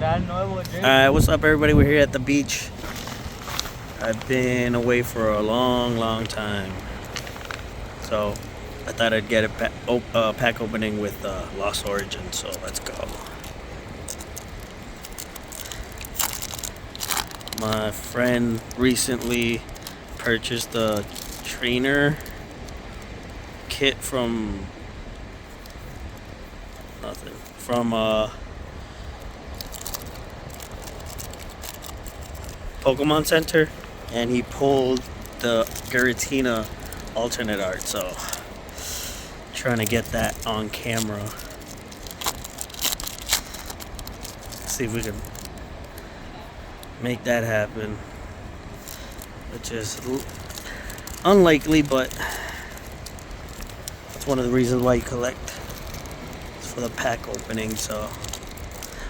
Alright, what's up everybody? We're here at the beach. I've been away for a long time. So I thought I'd get a pack opening with Lost Origin, so let's go. My friend recently purchased the trainer kit from Pokemon Center, and he pulled the Giratina alternate art, so trying to get that on camera. See if we can make that happen, which is unlikely, but that's one of the reasons why you collect. It's for the pack opening, so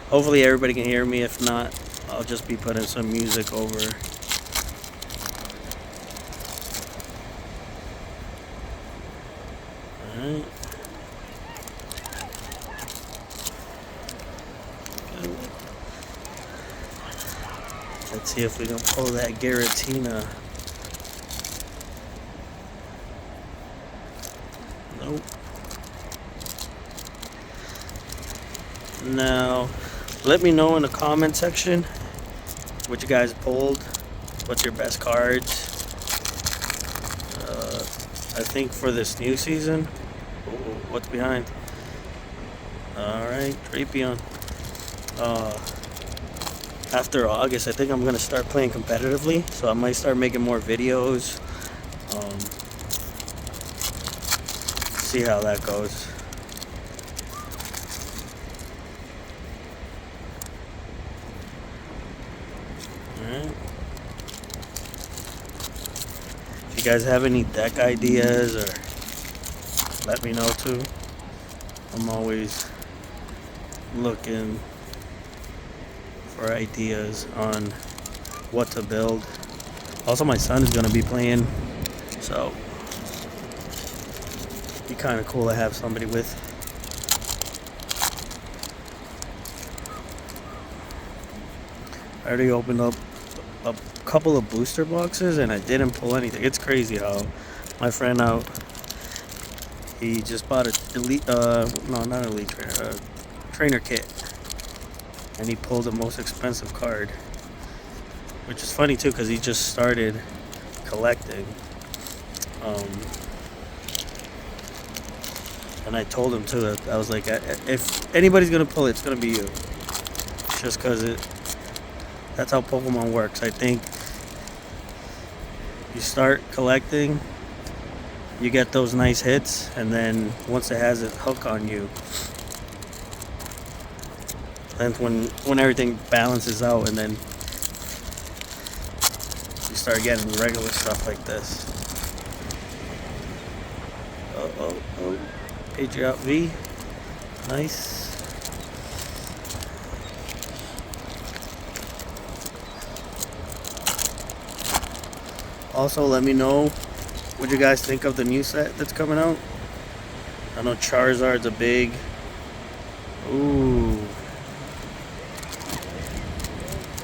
hopefully everybody can hear me. If not, I'll just be putting some music over. Alright. Let's see if we can pull that Giratina. Nope. Now, let me know in the comment section what you guys pulled. What's your best cards? I think for this new season. What's behind? Alright, Drapion. After August, I think I'm gonna start playing competitively, so I might start making more videos. See how that goes. Alright. If you guys have any deck ideas, or let me know too. I'm always looking for ideas on what to build. Also, my son is going to be playing, so it'd be kind of cool to have somebody with. I already opened up a couple of booster boxes and I didn't pull anything. It's crazy how my friend out, he just bought a trainer kit, and he pulled the most expensive card, which is funny too because he just started collecting. And I told him too that I was like, if anybody's gonna pull it, it's gonna be you, just because that's how Pokemon works. I think you start collecting, you get those nice hits, and then once it has its hook on you, and when everything balances out, and then you start getting regular stuff like this. Oh, Patriot V, nice. Also, let me know what you guys think of the new set that's coming out. I know Charizard's a big...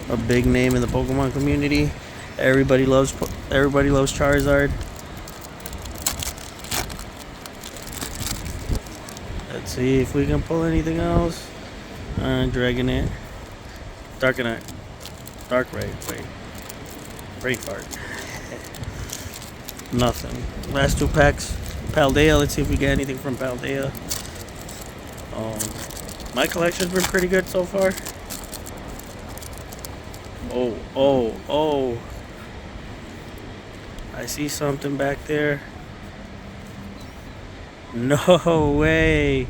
a big name in the Pokemon community. Everybody loves Charizard. Let's see if we can pull anything else. Dragonite. Darkrai. Wait. Great fart. Nothing. Last two packs. Paldea. Let's see if we get anything from Paldea. My collection's been pretty good so far. Oh. I see something back there. No way.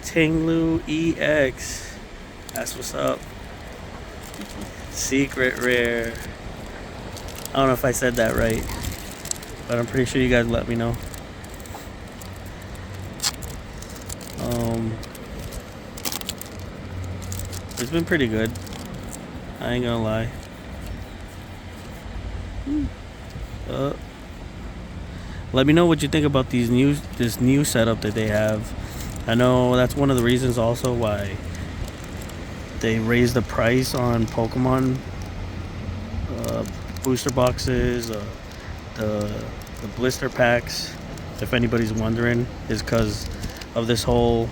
Tinglu EX. That's what's up. Secret rare. I don't know if I said that right, but I'm pretty sure you guys let me know. It's been pretty good. I ain't gonna lie. Let me know what you think about this new setup that they have. I know that's one of the reasons also why they raised the price on Pokemon booster boxes, the blister packs. If anybody's wondering, is because of this whole,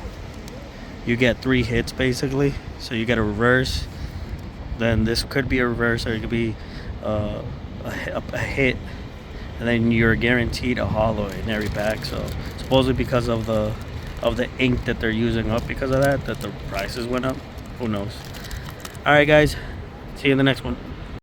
you get 3 hits basically. So you get a reverse, then this could be a reverse, or it could be a hit, and then you're guaranteed a holo in every pack. So supposedly because of the ink that they're using up, because of that the prices went up. Who knows? All right, guys, see you in the next one.